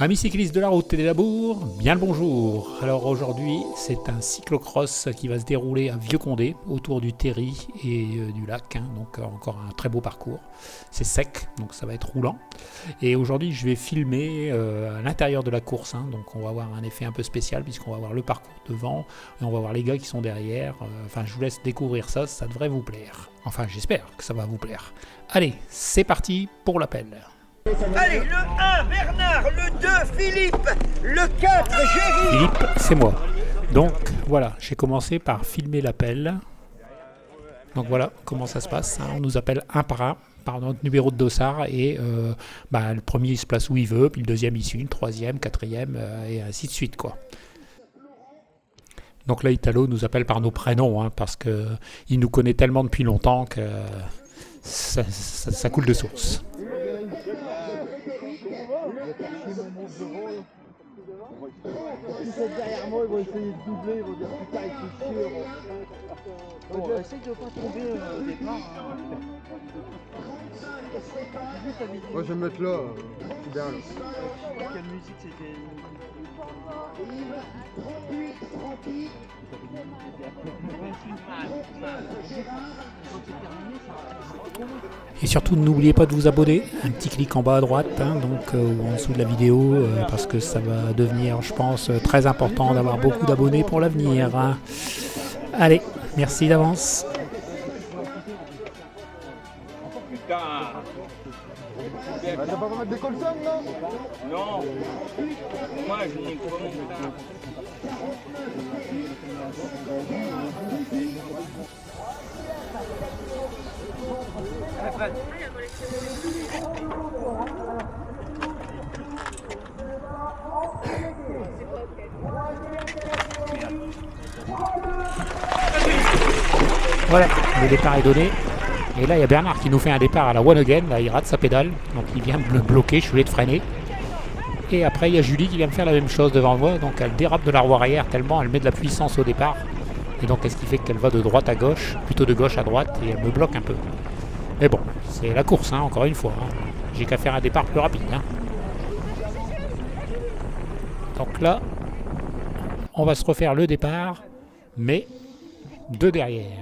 Amis cyclistes de la route et des labours, bien le bonjour. Alors aujourd'hui, c'est un cyclocross qui va se dérouler à Vieux-Condé, autour du Terry et du lac, donc encore un très beau parcours. C'est sec, donc ça va être roulant. Et aujourd'hui, je vais filmer à l'intérieur de la course, donc on va avoir un effet un peu spécial puisqu'on va voir le parcours devant et on va voir les gars qui sont derrière. Enfin, je vous laisse découvrir ça, ça devrait vous plaire. Enfin, j'espère que ça va vous plaire. Allez, c'est parti pour l'appel. Allez, le 1, Bernard, le 2, Philippe, le 4, Géry. Philippe, c'est moi. Donc voilà, j'ai commencé par filmer l'appel. Donc voilà comment ça se passe. On nous appelle un par notre numéro de dossard et le premier il se place où il veut, puis le deuxième il suit, le troisième, quatrième et ainsi de suite quoi. Donc là Italo nous appelle par nos prénoms parce qu'il nous connaît tellement depuis longtemps que ça coule de source. Ils sont derrière moi, ils vont essayer de doubler, ils vont dire putain il fait chier. Bon, essaye de pas tomber au départ. Moi je vais me mettre là, c'est bien là. Quelle musique c'était? Et surtout n'oubliez pas de vous abonner, un petit clic en bas à droite, ou en dessous de la vidéo, parce que ça va devenir, je pense, très important d'avoir beaucoup d'abonnés pour l'avenir. Allez, merci d'avance. Putain. T'as pas besoin de mettre des colsons là? Non. Moi je monte pas mon putain. Voilà, le départ est donné. Et là, il y a Bernard qui nous fait un départ à la one again. Là, il rate sa pédale. Donc, il vient me bloquer. Je suis obligé de freiner. Et après, il y a Julie qui vient me faire la même chose devant moi. Donc, elle dérape de la roue arrière tellement elle met de la puissance au départ. Et donc, qu'est-ce qui fait qu'elle va de droite à gauche, plutôt de gauche à droite, et elle me bloque un peu. Mais bon, c'est la course, encore une fois. J'ai qu'à faire un départ plus rapide. Donc là, on va se refaire le départ, mais de derrière.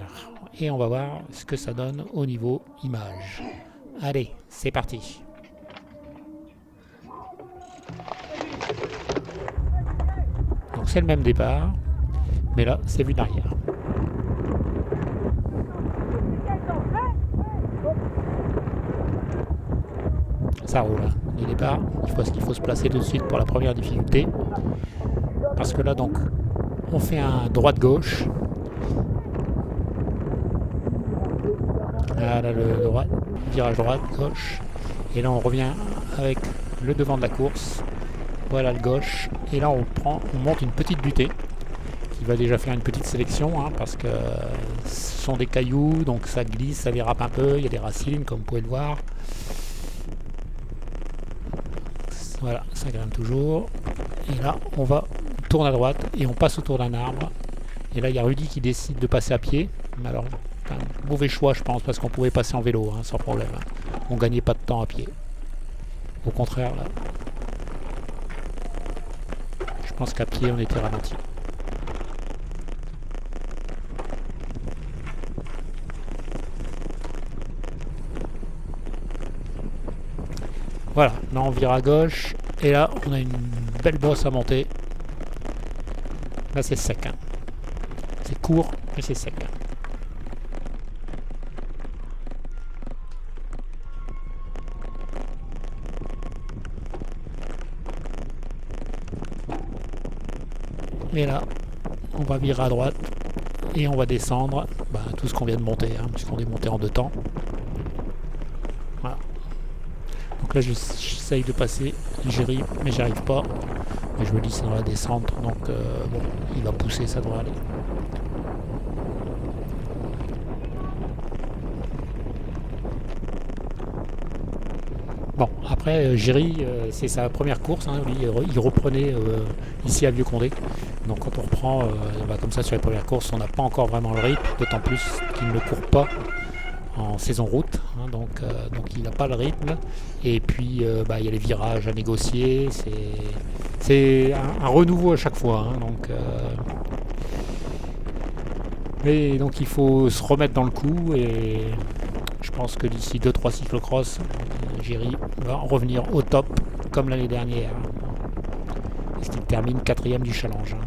Et on va voir ce que ça donne au niveau image. Allez, c'est parti. Donc c'est le même départ, mais là c'est vu derrière. Ça roule, les départs. Je pense qu'il faut se placer tout de suite pour la première difficulté. Parce que là donc, on fait un droite-gauche. Là, le virage droite, gauche. Et là, on revient avec le devant de la course. Voilà le gauche. Et là, on monte une petite butée qui va déjà faire une petite sélection parce que ce sont des cailloux, donc ça glisse, ça dérape un peu. Il y a des racines, comme vous pouvez le voir. Voilà, ça grimpe toujours. Et là, on tourne à droite et on passe autour d'un arbre. Et là, il y a Rudy qui décide de passer à pied. Mais alors, mauvais choix, je pense, parce qu'on pouvait passer en vélo sans problème. On gagnait pas de temps à pied. Au contraire, là, je pense qu'à pied, on était ralenti. Voilà, là on vire à gauche. Et là, on a une belle bosse à monter. Là, c'est sec. C'est court, mais c'est sec. Et là, on va virer à droite et on va descendre tout ce qu'on vient de monter, puisqu'on est monté en deux temps. Voilà. Donc là, j'essaye de passer Géry, mais j'y arrive pas. Et je me dis c'est dans la descente, donc il va pousser, ça devrait aller. Bon, après, Géry, c'est sa première course. Il reprenait ici à Vieux-Condé. Donc quand on reprend comme ça sur les premières courses, on n'a pas encore vraiment le rythme, d'autant plus qu'il ne court pas en saison route. donc il n'a pas le rythme. Et puis il y a les virages à négocier, c'est un renouveau à chaque fois, hein, mais donc il faut se remettre dans le coup, et je pense que d'ici 2-3 cyclocross, Géry va revenir au top comme l'année dernière, parce qu'il termine 4e du challenge, hein,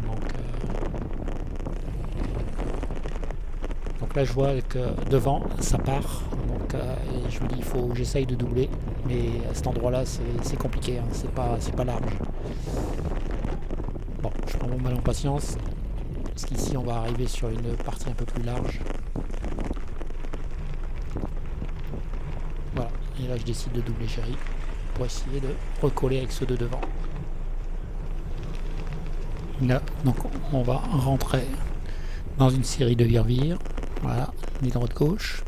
donc là je vois que devant ça part, donc et je me dis il faut que j'essaye de doubler, mais à cet endroit là c'est compliqué, hein, c'est pas large. Bon, je prends mon mal en patience, parce qu'ici on va arriver sur une partie un peu plus large. Voilà, et là je décide de doubler Géry pour essayer de recoller avec ceux de devant. Là, donc on va rentrer dans une série de vire-vire. Voilà, ni droite gauche.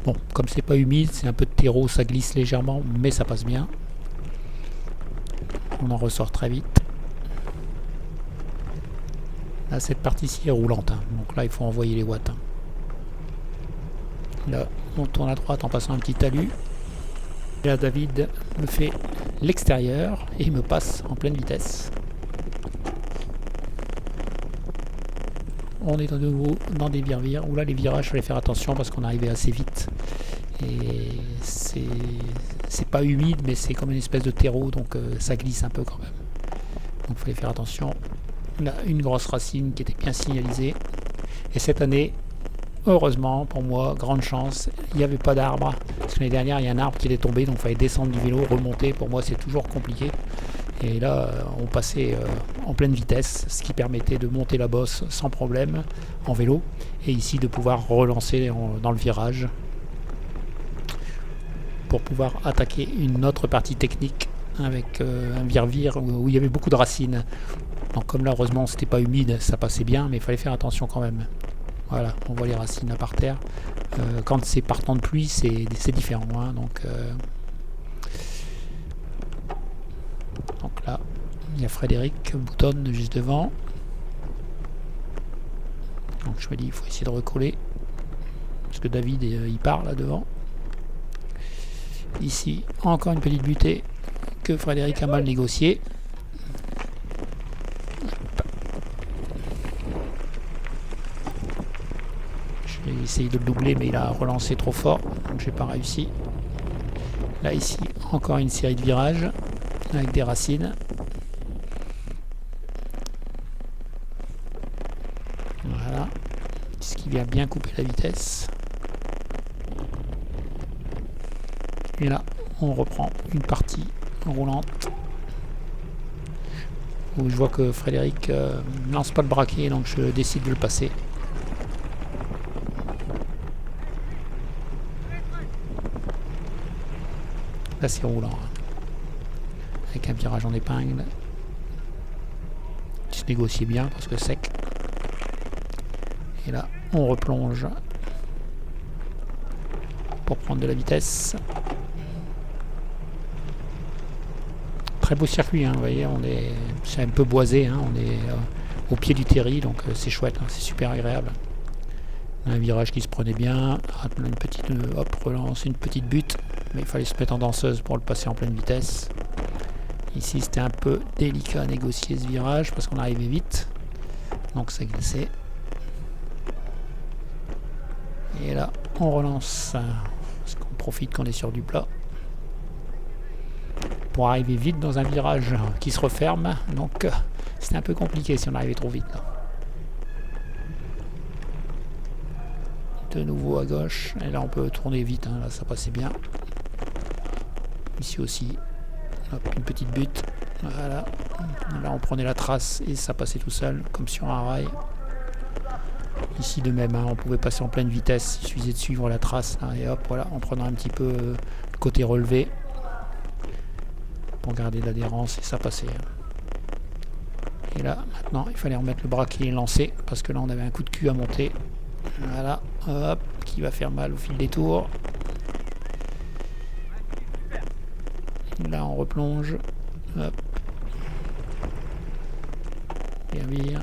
Bon, comme c'est pas humide, c'est un peu de terreau, ça glisse légèrement, mais ça passe bien. On en ressort très vite. Là, cette partie-ci est roulante, hein, donc là il faut envoyer les watts. Hein. Là, on tourne à droite en passant un petit talus. Et là, David me fait l'extérieur et il me passe en pleine vitesse. On est de nouveau dans des vire-vire, où là les virages, il fallait faire attention parce qu'on arrivait assez vite. Et c'est pas humide, mais c'est comme une espèce de terreau, donc ça glisse un peu quand même. Donc il fallait faire attention. Là, une grosse racine qui était bien signalisée. Et cette année, heureusement pour moi, grande chance, il n'y avait pas d'arbre. Parce que l'année dernière, il y a un arbre qui était tombé, donc il fallait descendre du vélo, remonter. Pour moi, c'est toujours compliqué. Et là, on passait en pleine vitesse, ce qui permettait de monter la bosse sans problème en vélo. Et ici, de pouvoir relancer dans le virage pour pouvoir attaquer une autre partie technique avec un vire-vire où il y avait beaucoup de racines. Donc comme là, heureusement, c'était pas humide, ça passait bien, mais il fallait faire attention quand même. Voilà, on voit les racines à par terre. Quand c'est par temps de pluie, c'est différent. Hein, donc là, il y a Frédéric Boutonne juste devant. Donc je me dis, il faut essayer de recoller. Parce que David, il part là devant. Ici, encore une petite butée que Frédéric a mal négociée. J'ai essayé de le doubler, mais il a relancé trop fort, donc j'ai pas réussi. Là, ici, encore une série de virages avec des racines. Voilà, ce qui vient bien couper la vitesse. Et là, on reprend une partie roulante où je vois que Frédéric ne lance pas le braquet, donc je décide de le passer. Là, c'est roulant, hein. Avec un virage en épingle. Il se négocie bien parce que sec. Et là, on replonge pour prendre de la vitesse. Très beau circuit, hein, vous voyez, c'est un peu boisé, hein, on est au pied du terri, donc c'est chouette, hein, c'est super agréable. Un virage qui se prenait bien, une petite relance, une petite butte, mais il fallait se mettre en danseuse pour le passer en pleine vitesse. Ici c'était un peu délicat à négocier ce virage parce qu'on arrivait vite, donc ça glissait. Et là on relance, parce qu'on profite qu'on est sur du plat, pour arriver vite dans un virage qui se referme, donc c'était un peu compliqué si on arrivait trop vite là. De nouveau à gauche, et là on peut tourner vite, hein, là ça passait bien. Ici aussi, hop, une petite butte, voilà. Là on prenait la trace et ça passait tout seul, comme sur un rail. Ici de même, hein, on pouvait passer en pleine vitesse, il suffisait de suivre la trace, hein, et hop, voilà, en prenant un petit peu le côté relevé pour garder l'adhérence, et ça passait. Et là, maintenant, il fallait remettre le braquet et lancer, parce que là on avait un coup de cul à monter. Voilà, hop, qui va faire mal au fil des tours. Là on replonge, hop, et vire.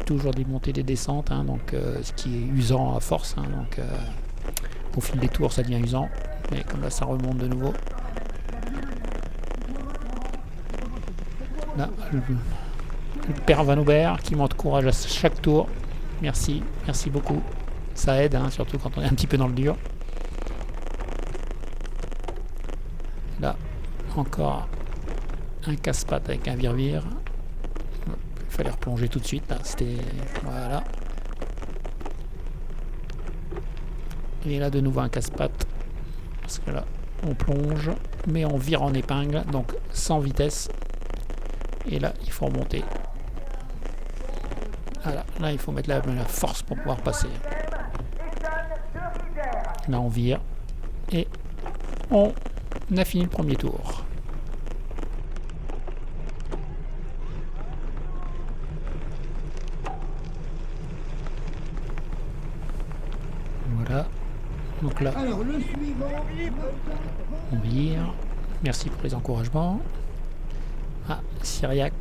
Toujours des montées, des descentes, hein, donc ce qui est usant à force, hein, donc au fil des tours ça devient usant. Et comme là ça remonte de nouveau. Là, le père Van Aubert qui m'encourage à chaque tour. Merci, merci beaucoup. Ça aide, hein, surtout quand on est un petit peu dans le dur. Là, encore un casse-pattes avec un vire-vire. Il fallait replonger tout de suite. Là, c'était... Voilà. Et là, de nouveau un casse-pattes. Parce que là, on plonge, mais on vire en épingle, donc sans vitesse. Et là, il faut remonter. Voilà, là, il faut mettre la force pour pouvoir passer. Là, on vire. Et on a fini le premier tour. Voilà. Donc là, Alors, le suivant, on vire. Merci pour les encouragements. Ah, Cyriac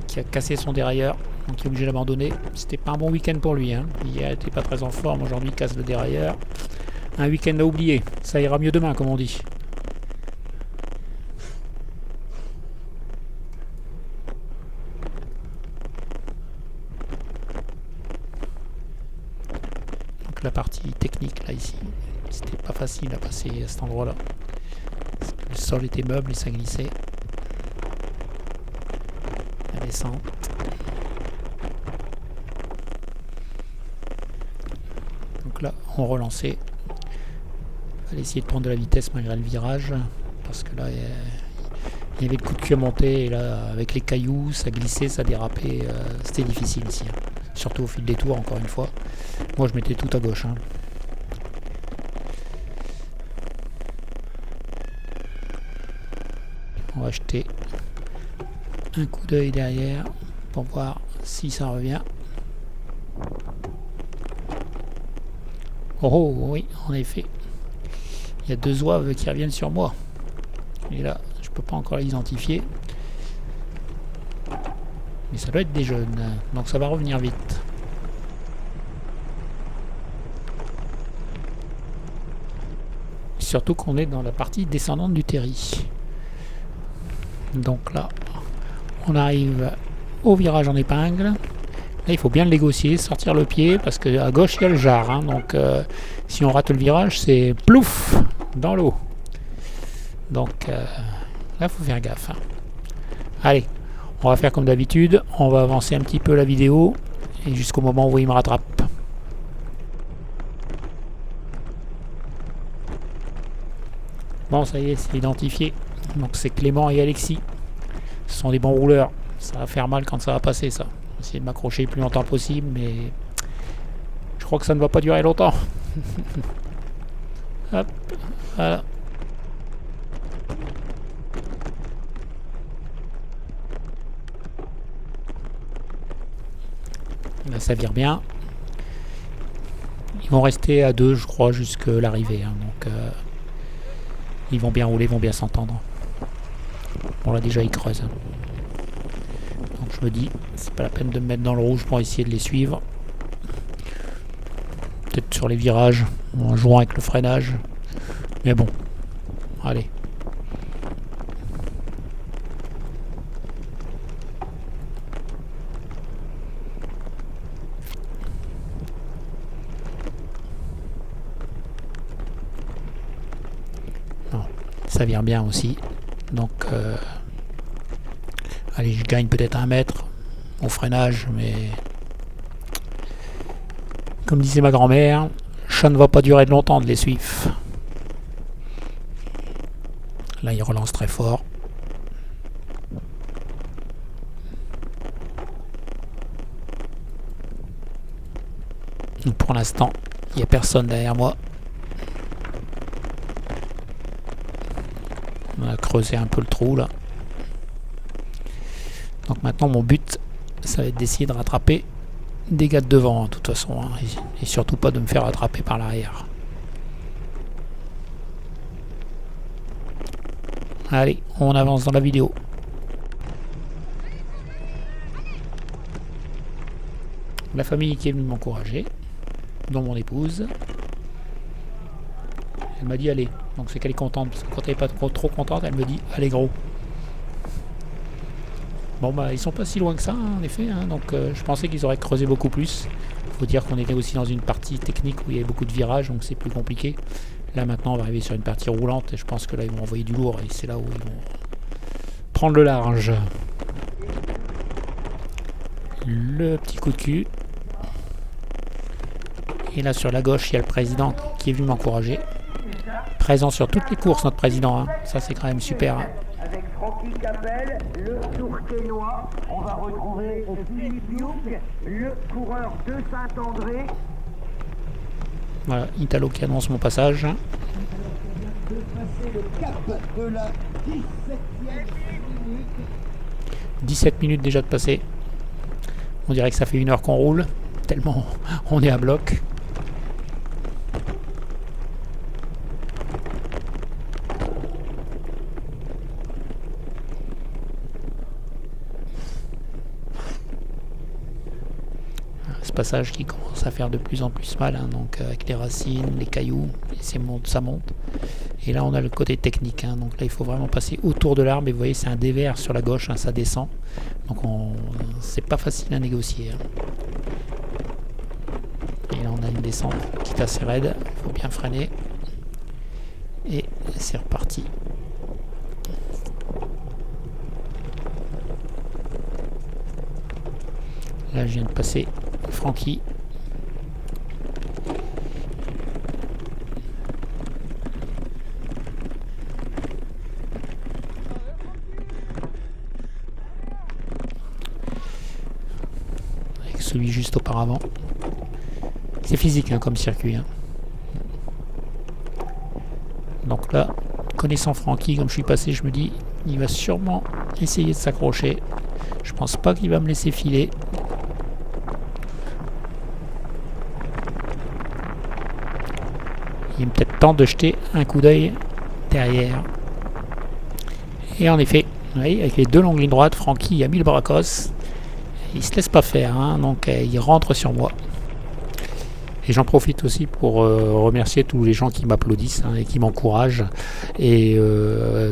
qui a cassé son dérailleur, donc il est obligé d'abandonner. C'était pas un bon week-end pour lui, hein. Hier, il était pas très en forme. Aujourd'hui, il casse le dérailleur. Un week-end à oublier. Ça ira mieux demain, comme on dit. Donc la partie technique, là, ici, c'était pas facile à passer à cet endroit-là. Le sol était meuble et ça glissait. La descente. Donc là, on relançait. Il fallait essayer de prendre de la vitesse malgré le virage. Parce que là, il y avait le coup de cul à monter. Et là, avec les cailloux, ça glissait, ça dérapait. C'était difficile ici. Hein. Surtout au fil des tours, encore une fois. Moi, je mettais tout à gauche. Hein. On va jeter un coup d'œil derrière pour voir si ça revient. Oh, oh oui, en effet. Il y a 2 zouaves qui reviennent sur moi. Et là, je peux pas encore l'identifier. Mais ça doit être des jeunes. Donc ça va revenir vite. Surtout qu'on est dans la partie descendante du terri. Donc là, on arrive au virage en épingle. Là, il faut bien le négocier, sortir le pied, parce qu'à gauche, il y a le jar. Hein, donc, si on rate le virage, c'est plouf dans l'eau. Donc, là, il faut faire gaffe. Hein. Allez, on va faire comme d'habitude. On va avancer un petit peu la vidéo, et jusqu'au moment où il me rattrape. Bon, ça y est, c'est identifié. Donc c'est Clément et Alexis. Ce sont des bons rouleurs. Ça va faire mal quand ça va passer, ça. Essayer de m'accrocher le plus longtemps possible, mais je crois que ça ne va pas durer longtemps. Hop, voilà. Là, ça vire bien. Ils vont rester à 2, je crois, jusqu'à l'arrivée. Hein, donc, ils vont bien rouler, ils vont bien s'entendre. Bon, là, déjà, ils creusent. Hein. Donc, je me dis, c'est pas la peine de me mettre dans le rouge pour essayer de les suivre. Peut-être sur les virages, en jouant avec le freinage. Mais bon, allez. Ça vire bien aussi, donc allez, je gagne peut-être 1 mètre au freinage, mais comme disait ma grand-mère, ça ne va pas durer longtemps de les suivre. Là, il relance très fort. Donc, pour l'instant, il n'y a personne derrière moi. On a creusé un peu le trou là. Donc maintenant mon but, ça va être d'essayer de rattraper des gars de devant, de toute façon, hein, et surtout pas de me faire rattraper par l'arrière. Allez, on avance dans la vidéo. La famille qui est venue m'encourager, dont mon épouse. Elle m'a dit allez, Donc c'est qu'elle est contente, parce que quand elle n'est pas trop contente, elle me dit « Allez gros ». Bon bah ils sont pas si loin que ça, hein, en effet, hein, donc je pensais qu'ils auraient creusé beaucoup plus. Il faut dire qu'on était aussi dans une partie technique où il y avait beaucoup de virages, donc c'est plus compliqué. Là maintenant on va arriver sur une partie roulante, et je pense que là ils vont envoyer du lourd, et c'est là où ils vont prendre le large. Le petit coup de cul. Et là sur la gauche, il y a le président qui est venu m'encourager. Présent sur toutes les courses, notre président. Hein. Ça, c'est quand même super. Hein. Avec Francky Capel, le Tourquenois, on va retrouver Philippe Youk, le coureur de Saint-André. Voilà, Italo qui annonce mon passage. De passer le cap de la 17e minute. 17 minutes déjà de passer. On dirait que ça fait 1 heure qu'on roule, tellement on est à bloc. Ce passage qui commence à faire de plus en plus mal, hein, donc avec les racines, les cailloux, et ça monte. Et là on a le côté technique, hein, donc là il faut vraiment passer autour de l'arbre, et vous voyez c'est un dévers sur la gauche, hein, ça descend. Donc c'est pas facile à négocier. Hein. Et là on a une descente qui est assez raide, il faut bien freiner. Et c'est reparti. Là je viens de passer Francky. Avec celui juste auparavant. C'est physique hein, comme circuit. Hein. Donc là, connaissant Francky, comme je suis passé, je me dis, il va sûrement essayer de s'accrocher. Je pense pas qu'il va me laisser filer. Il est peut-être temps de jeter un coup d'œil derrière. Et en effet, vous voyez, avec les 2 longues lignes droites, Francky a mis le bracos. Il se laisse pas faire, hein, donc il rentre sur moi. Et j'en profite aussi pour remercier tous les gens qui m'applaudissent hein, et qui m'encouragent. Et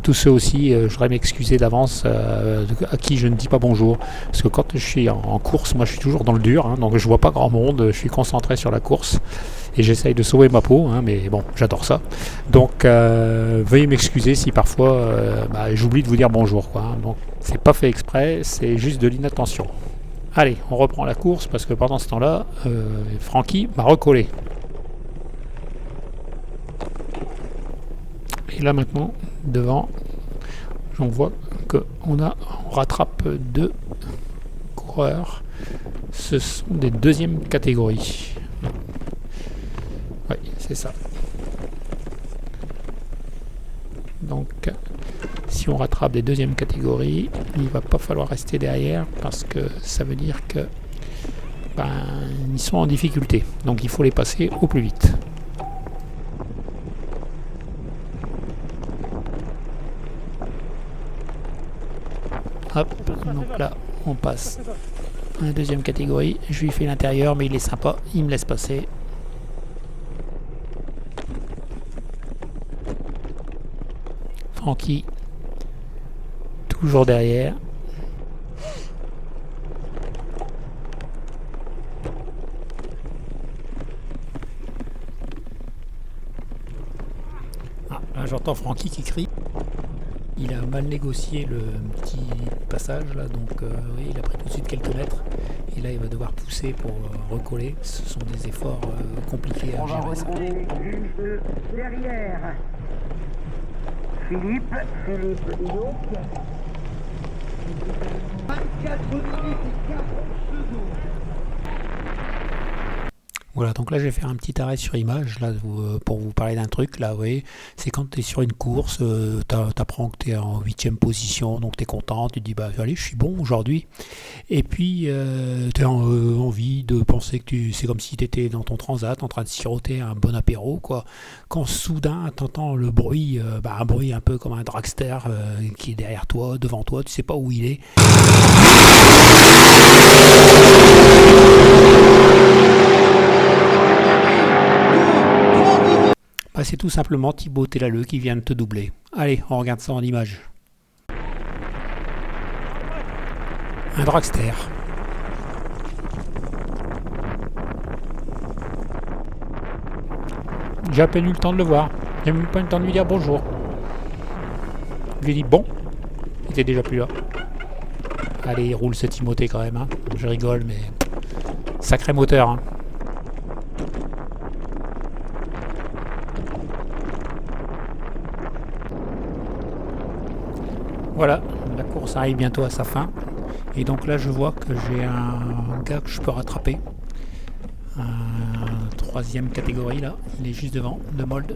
tous ceux aussi, je voudrais m'excuser d'avance à qui je ne dis pas bonjour. Parce que quand je suis en course, moi je suis toujours dans le dur, hein, donc je vois pas grand monde, je suis concentré sur la course. Et j'essaye de sauver ma peau, hein, mais bon, j'adore ça. Donc veuillez m'excuser si parfois j'oublie de vous dire bonjour. Quoi, hein. Donc c'est pas fait exprès, c'est juste de l'inattention. Allez, on reprend la course parce que pendant ce temps-là, Francky m'a recollé. Et là maintenant, devant, on voit qu'on rattrape 2 coureurs. Ce sont des 2e catégories. Oui, c'est ça. Donc, si on rattrape des 2e catégories, il va pas falloir rester derrière parce que ça veut dire que ils sont en difficulté. Donc, il faut les passer au plus vite. Hop, donc là, on passe à la 2e catégorie. Je lui fais l'intérieur, mais il est sympa, il me laisse passer. Francky, toujours derrière. Ah, là j'entends Francky qui crie. Il a mal négocié le petit passage là, donc oui, il a pris tout de suite quelques mètres. Et là il va devoir pousser pour recoller. Ce sont des efforts compliqués à gérer. Ça. Derrière. Philippe Youk. 24 minutes et 40 secondes. Voilà, donc là je vais faire un petit arrêt sur image là, pour vous parler d'un truc. Là, vous voyez, c'est quand tu es sur une course, t'apprends que tu es en 8e position, donc tu es content, tu te dis bah allez, je suis bon aujourd'hui. Et puis tu as envie de penser que c'est comme si tu étais dans ton transat en train de siroter un bon apéro, quoi. Quand soudain tu entends le bruit, un bruit un peu comme un dragster qui est derrière toi, devant toi, tu sais pas où il est. Bah, c'est tout simplement Thibaut Tellalleux qui vient de te doubler. Allez, on regarde ça en image. Un dragster. J'ai à peine eu le temps de le voir. J'ai même pas eu le temps de lui dire bonjour. Je lui ai dit bon. Il était déjà plus là. Allez, il roule ce Timothée quand même. Hein. Je rigole, mais sacré moteur. Hein. Voilà, la course arrive bientôt à sa fin. Et donc là, je vois que j'ai un gars que je peux rattraper. Un 3e catégorie là. Il est juste devant, de Mold.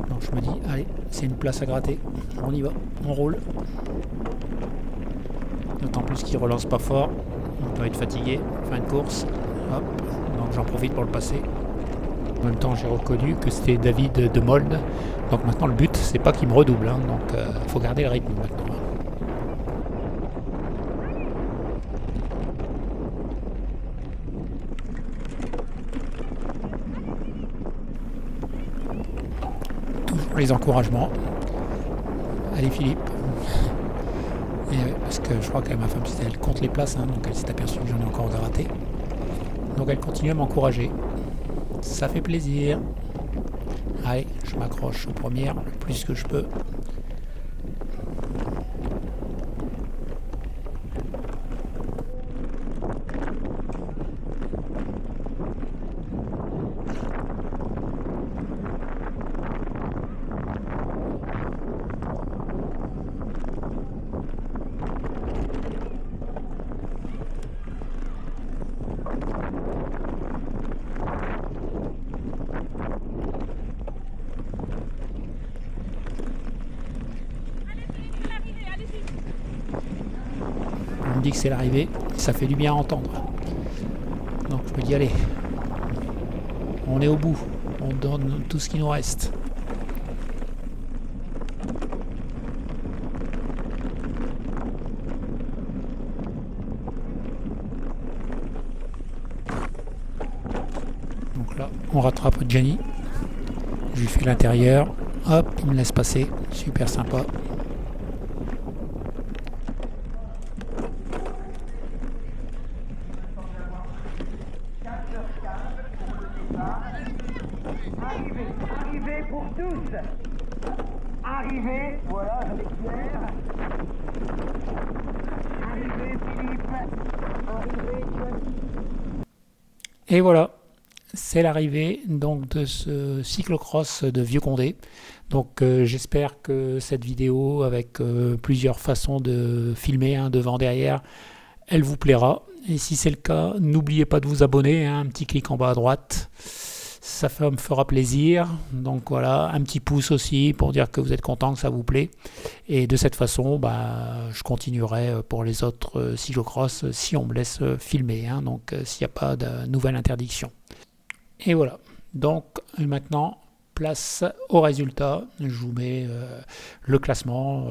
Donc je me dis, allez, c'est une place à gratter. On y va, on roule. D'autant plus qu'il relance pas fort. On doit être fatigué. Fin de course. Hop. Donc j'en profite pour le passer. En même temps, j'ai reconnu que c'était David de Mold. Donc maintenant, le but, c'est pas qu'il me redouble. Hein. Donc faut garder le rythme maintenant. Toujours les encouragements. Allez Philippe. Et parce que je crois que ma femme, elle compte les places, hein, donc elle s'est aperçue que j'en ai encore gratté. Donc elle continue à m'encourager. Ça fait plaisir. Allez, je m'accroche aux premières le plus que je peux. On me dit que c'est l'arrivée, ça fait du bien à entendre. Donc je me dis allez, on est au bout, on donne tout ce qui nous reste. Donc là, on rattrape Gianni. Je lui fais l'intérieur, hop, il me laisse passer, super sympa. Arrivée pour tous. Arrivée, voilà, avec Pierre. Arrivée Philippe. Arrivée Johnny. Et voilà, c'est l'arrivée donc de ce cyclocross de Vieux-Condé. Donc j'espère que cette vidéo avec plusieurs façons de filmer, hein, devant, derrière, elle vous plaira. Et si c'est le cas, n'oubliez pas de vous abonner, hein, un petit clic en bas à droite. Ça me fera plaisir. Donc voilà, un petit pouce aussi pour dire que vous êtes content, que ça vous plaît. Et de cette façon, bah, je continuerai pour les autres cyclocross si on me laisse filmer. Hein, donc s'il n'y a pas de nouvelle interdiction. Et voilà. Donc maintenant, place au résultat. Je vous mets le classement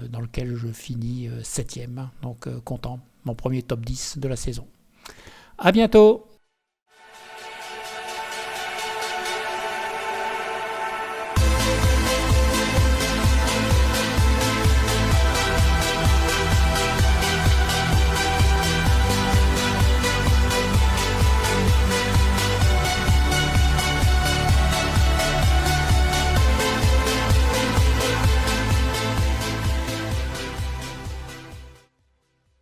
dans lequel je finis 7e. Donc content. Mon premier top 10 de la saison. À bientôt!